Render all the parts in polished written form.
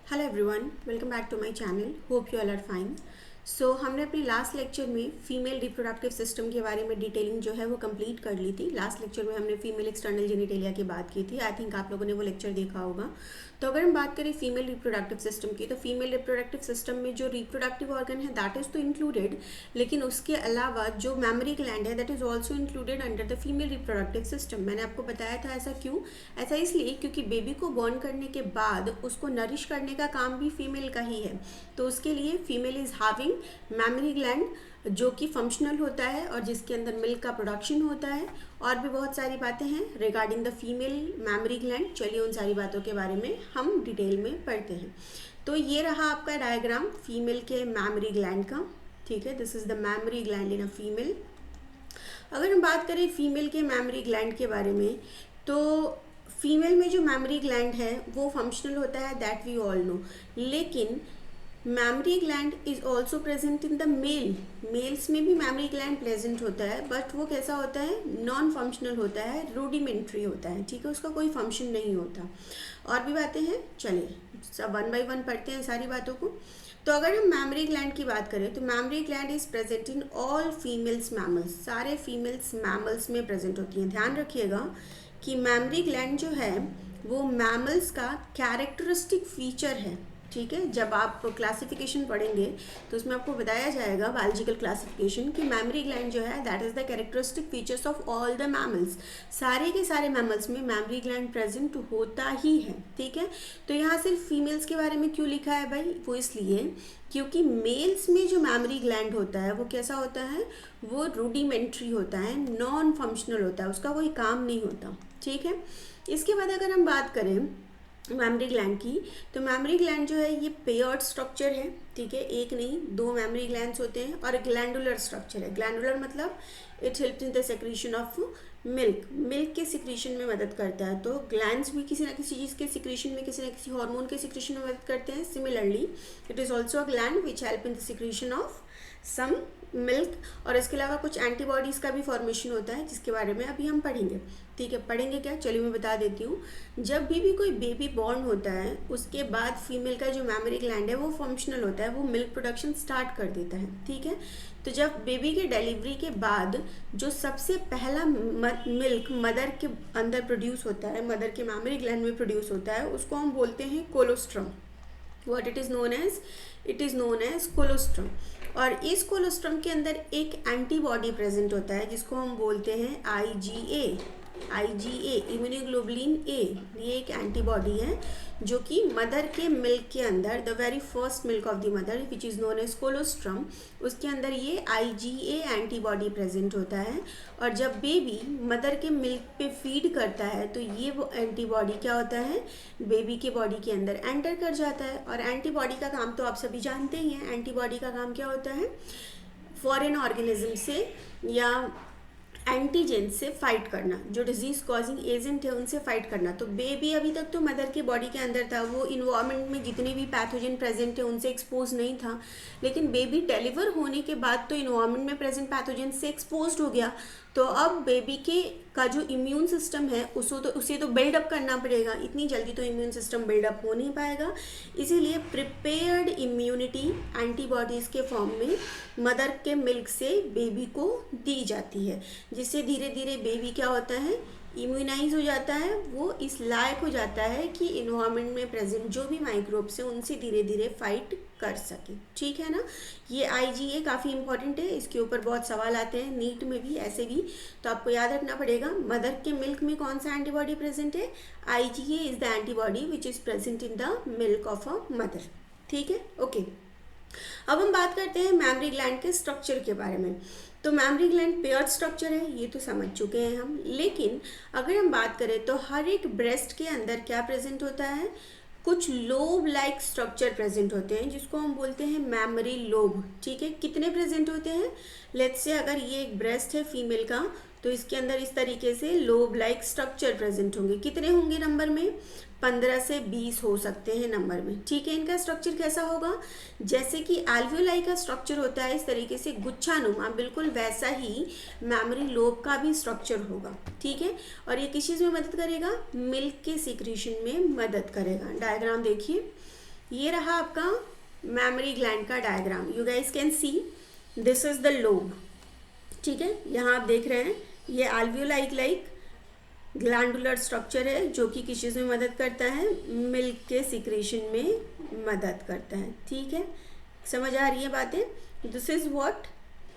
Hello everyone, welcome back to my channel. Hope you all are fine. So हमने अपने last lecture में female reproductive system के बारे में डिटेलिंग जो है वो कंप्लीट कर ली थी। लास्ट लेक्चर में हमने फीमेल एक्सटर्नल जेनिटेलिया की बात की थी। आई थिंक आप लोगों ने वो लेक्चर देखा होगा। तो अगर हम बात करें फीमेल रिप्रोडक्टिव सिस्टम की, तो फीमेल रिप्रोडक्टिव सिस्टम में जो रिप्रोडक्टिव ऑर्गन है दैट इज़ तो इंक्लूडेड, लेकिन उसके अलावा जो मैमरी ग्लैंड है that is also included under the female reproductive system. मैंने आपको बताया था ऐसा क्यों। ऐसा इसलिए क्योंकि बेबी को बॉर्न करने के बाद उसको नरिश करने का काम भी फीमेल का ही है। तो उसके लिए female is having mammary gland जो कि फंक्शनल होता है और जिसके अंदर मिल्क का प्रोडक्शन होता है। और भी बहुत सारी बातें हैं regarding the female mammary gland. चलिए उन सारी बातों के बारे में हम डिटेल में पढ़ते हैं। तो ये रहा आपका डायग्राम फीमेल के मैमरी ग्लैंड का। ठीक है, this is the mammary gland in a female. अगर हम बात करें फीमेल के मैमरी ग्लैंड के बारे में, तो फीमेल में जो मैमरी ग्लैंड है वो फंक्शनल होता है, दैट वी ऑल नो। लेकिन mammary gland is also present in the male. Males में भी मैमरी ग्लैंड प्रेजेंट होता है, बट वो कैसा होता है, नॉन फंक्शनल होता है, रूडिमेंट्री होता है। ठीक है, उसका कोई फंक्शन नहीं होता। और भी बातें हैं, चलिए सब वन बाय वन पढ़ते हैं सारी बातों को। तो अगर हम मैमरी ग्लैंड की बात करें तो mammary gland is present in all females mammals. सारे फीमेल्स मैमल्स में प्रेजेंट होती हैं। ध्यान रखिएगा कि मैमरी ग्लैंड जो है वो मैमल्स का कैरेक्टरिस्टिक फीचर है। ठीक है, जब आप क्लासिफिकेशन पढ़ेंगे तो उसमें आपको बताया जाएगा बायोलॉजिकल क्लासिफिकेशन कि मैमरी ग्लैंड जो है that is the characteristic features of all the mammals. सारे के सारे मैमल्स में मैमरी ग्लैंड प्रेजेंट होता ही है। ठीक है, तो यहाँ सिर्फ फीमेल्स के बारे में क्यों लिखा है भाई, वो इसलिए क्योंकि मेल्स में जो मैमरी ग्लैंड होता है वो कैसा होता है, वो रूडिमेंट्री होता है, नॉन फंक्शनल होता है, उसका कोई काम नहीं होता। ठीक है, इसके बाद अगर हम बात करें मैमरी ग्लैंड की, तो मैमरी ग्लैंड जो है ये पेयर्ड स्ट्रक्चर है। ठीक है, एक नहीं दो मैमरी ग्लैंड्स होते हैं। और ग्लैंडुलर स्ट्रक्चर है। ग्लैंडुलर मतलब it helps in the secretion of milk. Milk के सिक्रीशन में मदद करता है। तो ग्लैंड्स भी किसी ना किसी चीज़ के सिक्रीशन में, किसी ना किसी हार्मोन के सिक्रीशन में मदद करते हैं। Similarly it is also a gland which help in the secretion of some milk. और इसके अलावा कुछ एंटीबॉडीज़ का भी फॉर्मेशन होता है जिसके बारे में अभी हम पढ़ेंगे। ठीक है, पढ़ेंगे क्या, चलिए मैं बता देती हूँ। जब भी कोई बेबी बॉर्न होता है उसके बाद फीमेल का जो मैमरी ग्लैंड है वो फंक्शनल होता है, वो मिल्क प्रोडक्शन स्टार्ट कर देता है। ठीक है, तो जब बेबी के डिलीवरी के बाद जो सबसे पहला मिल्क मदर के अंदर प्रोड्यूस होता है, मदर के मैमरी ग्लैंड में प्रोड्यूस होता है, उसको हम बोलते हैं colostrum. What it is known as colostrum. और इस कोलोस्ट्रम के अंदर एक एंटीबॉडी प्रेजेंट होता है जिसको हम बोलते हैं आईजीए, इम्यूनोग्लोबुलिन ए। ये एक एंटीबॉडी है जो कि मदर के मिल्क के अंदर, the very first milk of the mother which is known as colostrum, उसके अंदर ये आईजीए एंटीबॉडी प्रेजेंट होता है। और जब बेबी मदर के मिल्क पे फीड करता है तो ये वो एंटीबॉडी क्या होता है, बेबी के बॉडी के अंदर एंटर कर जाता है। और एंटीबॉडी का काम तो आप सभी जानते ही हैं। एंटीबॉडी का काम क्या होता है, फॉरेन ऑर्गेनिज्म से या एंटीजेन से फाइट करना, जो डिजीज कॉजिंग एजेंट है उनसे फाइट करना। तो बेबी अभी तक तो मदर के बॉडी के अंदर था, वो इन्वायरमेंट में जितने भी पैथोजन प्रेजेंट है उनसे एक्सपोज नहीं था। लेकिन बेबी डिलीवर होने के बाद तो इन्वायरमेंट में प्रेजेंट पैथोजन से एक्सपोज हो गया। तो अब बेबी के का जो इम्यून सिस्टम है उसे तो बिल्डअप करना पड़ेगा। इतनी जल्दी तो इम्यून सिस्टम बिल्डअप हो नहीं पाएगा, इसीलिए प्रिपेयर्ड इम्यूनिटी एंटीबॉडीज़ के फॉर्म में मदर के मिल्क से बेबी को दी जाती है, जिससे धीरे धीरे बेबी क्या होता है, इम्यूनाइज हो जाता है। वो इस लायक हो जाता है कि इन्वायरमेंट में प्रेजेंट जो भी माइक्रोब्स हैं उनसे धीरे धीरे फाइट कर सके। ठीक है ना, ये आईजीए काफ़ी इंपॉर्टेंट है, इसके ऊपर बहुत सवाल आते हैं नीट में भी, ऐसे भी। तो आपको याद रखना पड़ेगा मदर के मिल्क में कौन सा एंटीबॉडी प्रेजेंट है, IgA is the antibody which is present in the milk of a mother. ठीक है, ओके। अब हम बात करते हैं मैमरी ग्लैंड के स्ट्रक्चर के बारे में। तो मैमरी ग्लैंड पेयर्ड स्ट्रक्चर है, ये तो समझ चुके हैं हम। लेकिन अगर हम बात करें तो हर एक ब्रेस्ट के अंदर क्या प्रेजेंट होता है, कुछ लोब लाइक स्ट्रक्चर प्रेजेंट होते हैं जिसको हम बोलते हैं मैमरी लोब। ठीक है, कितने प्रेजेंट होते हैं, लेट्स से अगर ये एक ब्रेस्ट है फीमेल का तो इसके अंदर इस तरीके से लोब लाइक स्ट्रक्चर प्रेजेंट होंगे। कितने होंगे नंबर में, 15 से 20 हो सकते हैं नंबर में। ठीक है, इनका स्ट्रक्चर कैसा होगा, जैसे कि एल्वियोलाई का स्ट्रक्चर होता है इस तरीके से गुच्छानुमा, बिल्कुल वैसा ही मैमरी लोब का भी स्ट्रक्चर होगा। ठीक है, और ये किस चीज़ में मदद करेगा, मिल्क के सिक्रीशन में मदद करेगा। डायग्राम देखिए, ये रहा आपका मैमरी ग्लैंड का diagram. You guys can see this is the lobe. ठीक है, यहाँ आप देख रहे हैं ये alveoli लाइक ग्लैंडुलर स्ट्रक्चर है जो कि किस चीज़ में मदद करता है, मिल्क के सिक्रेशन में मदद करता है। ठीक है, समझ आ रही है बातें? This is what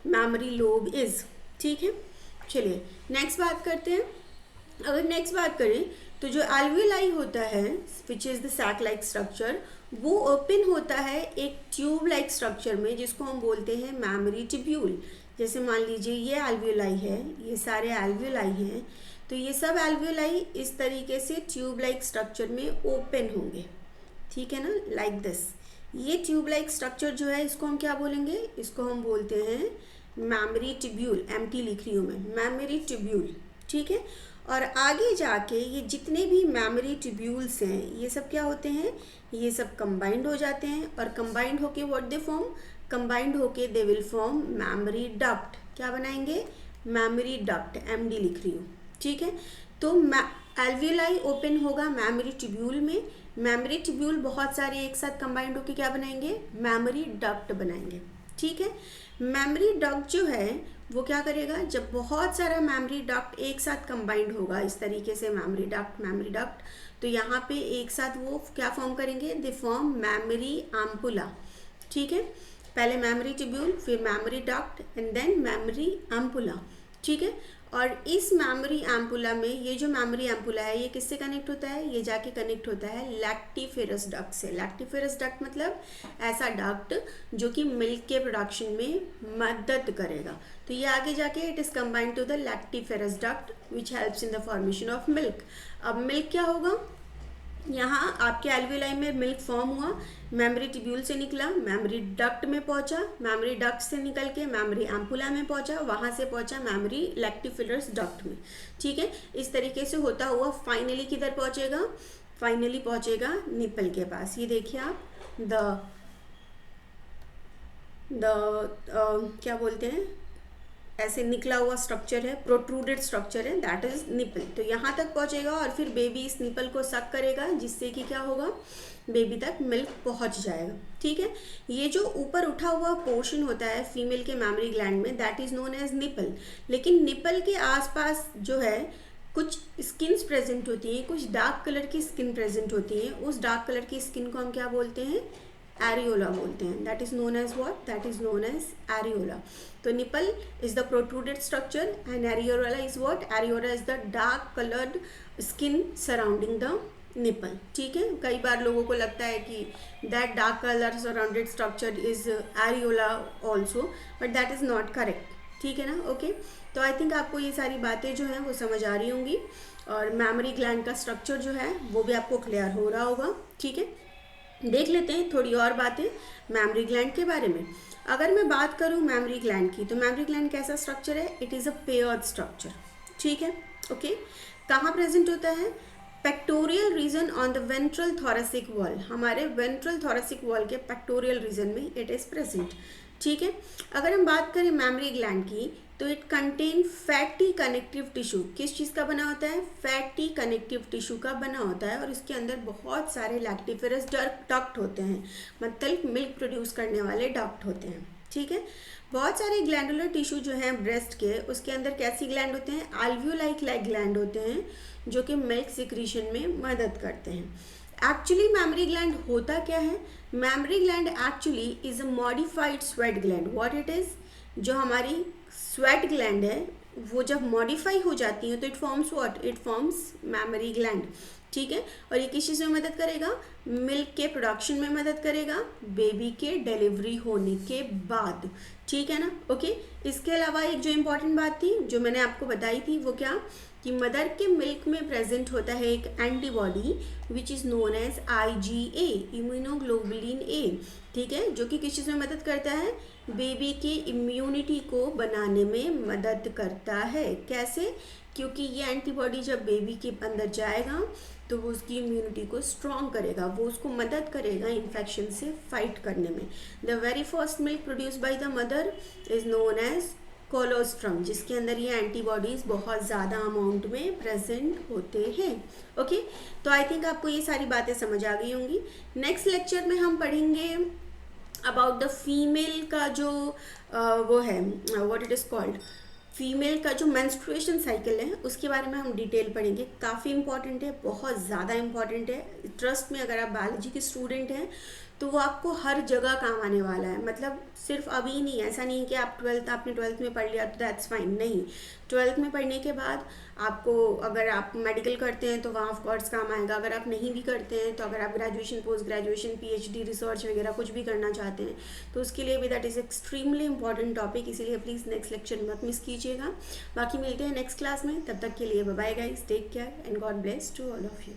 memory lobe is. ठीक है, चलिए नेक्स्ट बात करते हैं। अगर नेक्स्ट बात करें तो जो alveoli होता है which is the sac like structure, वो ओपन होता है एक ट्यूब लाइक स्ट्रक्चर में जिसको हम बोलते हैं मैमरी ट्यूब्यूल। जैसे मान लीजिए ये alveoli है, ये सारे alveoli हैं, तो ये सब alveoli इस तरीके से ट्यूब लाइक स्ट्रक्चर में ओपन होंगे। ठीक है ना, लाइक दिस। ये ट्यूब लाइक स्ट्रक्चर जो है इसको हम क्या बोलेंगे, इसको हम बोलते हैं मैमरी ट्यूब्यूल। एम्प्टी लिख रही हूँ मैं, मैमरी ट्यूब्यूल। ठीक है, और आगे जाके ये जितने भी मैमरी ट्यूब्यूल्स हैं ये सब क्या होते हैं, ये सब कंबाइंड हो जाते हैं, और कंबाइंड होके व्हाट दे फॉर्म, कंबाइंड होके they will form memory duct. क्या बनाएंगे, मैमरी डक्ट। एमडी लिख रही हूँ। ठीक है, तो alveoli ओपन होगा मैमरी ट्यूब्यूल में, मैमरी ट्यूब्यूल बहुत सारे एक साथ कंबाइंड होके क्या बनाएंगे, मैमरी डक्ट बनाएंगे। ठीक है, मैमरी डक्ट जो है वो क्या करेगा, जब बहुत सारा मैमरी डक्ट एक साथ कंबाइंड होगा इस तरीके से मैमरी डक्ट, तो यहाँ पे एक साथ वो क्या फॉर्म करेंगे, दे फॉर्म मैमरी एम्पुला। ठीक है, पहले मैमरी ट्यूब्यूल, फिर mammary duct and then mammary ampulla. ठीक है, और इस मैमरी एम्पुला में ये जो मैमरी एम्पुला है ये किससे कनेक्ट होता है, ये जाके कनेक्ट होता है लैक्टिफेरस डक्ट से। लैक्टिफेरस डक्ट मतलब ऐसा डक्ट जो कि मिल्क के प्रोडक्शन में मदद करेगा। तो ये आगे जाके it is combined to the lactiferous duct which helps in the formation of milk. अब मिल्क क्या होगा, यहाँ आपके alveoli में मिल्क फॉर्म हुआ, मैमरी ट्यूब्यूल से निकला, मैमरी डक्ट में पहुँचा, मैमरी डक्ट से निकल के मैमरी एम्पुला में पहुँचा, वहाँ से पहुँचा मैमरी लैक्टिफेरस डक्ट में। ठीक है, इस तरीके से होता हुआ फाइनली किधर पहुँचेगा, फाइनली पहुँचेगा निपल के पास। ये देखिए आप क्या बोलते हैं, ऐसे निकला हुआ स्ट्रक्चर है, प्रोट्रूडेड स्ट्रक्चर है, दैट इज निपल। तो यहाँ तक पहुँचेगा और फिर बेबी इस निपल को सक करेगा जिससे कि क्या होगा, बेबी तक मिल्क पहुँच जाएगा। ठीक है, ये जो ऊपर उठा हुआ पोर्शन होता है फीमेल के मैमरी ग्लैंड में that is known as nipple. लेकिन निपल के आसपास जो है कुछ स्किन्स प्रेजेंट होती हैं, कुछ डार्क कलर की स्किन प्रेजेंट होती हैं। उस डार्क कलर की स्किन को हम क्या बोलते हैं, एरियोला बोलते हैं। That is known as what, that is known as areola. तो nipple is the protruded structure and areola is what, areola is the dark coloured skin surrounding the nipple. ठीक है, कई बार लोगों को लगता है कि that dark colour surrounded structure is areola also, but that is not correct. ठीक है ना, ओके। तो आई थिंक आपको ये सारी बातें जो हैं वो समझ आ रही होंगी, और मैमरी ग्लैंड का स्ट्रक्चर जो है वो भी आपको क्लियर हो रहा होगा। ठीक है, देख लेते हैं थोड़ी और बातें मैमरी ग्लैंड के बारे में। अगर मैं बात करूं मैमरी ग्लैंड की, तो मैमरी ग्लैंड कैसा स्ट्रक्चर है, it is a paired structure. ठीक है, ओके। कहाँ प्रेजेंट होता है, pectoral region on the ventral thoracic wall, हमारे वेंट्रल थोरेसिक वॉल के पेक्टोरियल रीजन में इट इज़ प्रेजेंट। ठीक है, अगर हम बात करें मैमरी ग्लैंड की तो it contain fatty connective tissue. किस चीज़ का बना होता है, फैटी कनेक्टिव टिश्यू का बना होता है, और इसके अंदर बहुत सारे लैक्टिफेरस डक्ट होते हैं, मतलब मिल्क प्रोड्यूस करने वाले डक्ट होते हैं। ठीक है, बहुत सारे ग्लैंडुलर टिश्यू जो हैं ब्रेस्ट के, उसके अंदर कैसी ग्लैंड होते हैं, alveoli लाइक ग्लैंड होते हैं जो कि मिल्क सिक्रीशन में मदद करते हैं। एक्चुअली मैमरी ग्लैंड होता क्या है, mammary gland actually is a modified sweat gland. What it is, जो हमारी स्वेट ग्लैंड है वो जब मॉडिफाई हो जाती है तो it forms what, it forms mammary gland. ठीक है, और ये किस चीज़ में मदद करेगा, मिल्क के प्रोडक्शन में मदद करेगा बेबी के डिलीवरी होने के बाद। ठीक है ना, ओके। इसके अलावा एक जो इम्पॉर्टेंट बात थी जो मैंने आपको बताई थी वो क्या, कि मदर के मिल्क में प्रेजेंट होता है एक antibody which is known as IgA, immunoglobulin A। ठीक है, जो कि किस चीज़ में मदद करता है, बेबी की इम्यूनिटी को बनाने में मदद करता है। कैसे, क्योंकि ये एंटीबॉडी जब बेबी के अंदर जाएगा तो वो उसकी इम्यूनिटी को स्ट्रॉन्ग करेगा, वो उसको मदद करेगा इन्फेक्शन से फाइट करने में। The very first milk produce by the mother is known as colostrum, जिसके अंदर ये एंटीबॉडीज़ बहुत ज़्यादा अमाउंट में प्रेजेंट होते हैं। ओके, तो आई थिंक आपको ये सारी बातें समझ आ गई होंगी। नेक्स्ट लेक्चर में हम पढ़ेंगे अबाउट द फीमेल का जो वो है, what it is called, female का जो मेंस्ट्रुएशन साइकिल है उसके बारे में हम डिटेल पढ़ेंगे। काफ़ी इंपॉर्टेंट है, बहुत ज़्यादा इंपॉर्टेंट है। ट्रस्ट में, अगर आप बायोलॉजी के स्टूडेंट हैं तो वो आपको हर जगह काम आने वाला है। मतलब सिर्फ अभी नहीं, ऐसा नहीं कि आप आपने ट्वेल्थ में पढ़ लिया तो दैट्स फाइन, नहीं। ट्वेल्थ में पढ़ने के बाद आपको, अगर आप मेडिकल करते हैं तो वहाँ ऑफ कोर्स काम आएगा। अगर आप नहीं भी करते हैं तो अगर आप graduation, post graduation, PhD, research वगैरह कुछ भी करना चाहते हैं तो उसके लिए भी that is extremely important topic. इसीलिए प्लीज़ नेक्स्ट लेक्चर मत मिस कीजिएगा। बाकी मिलते हैं नेक्स्ट क्लास में, तब तक के लिए bye bye guys, take care and God bless to all of you.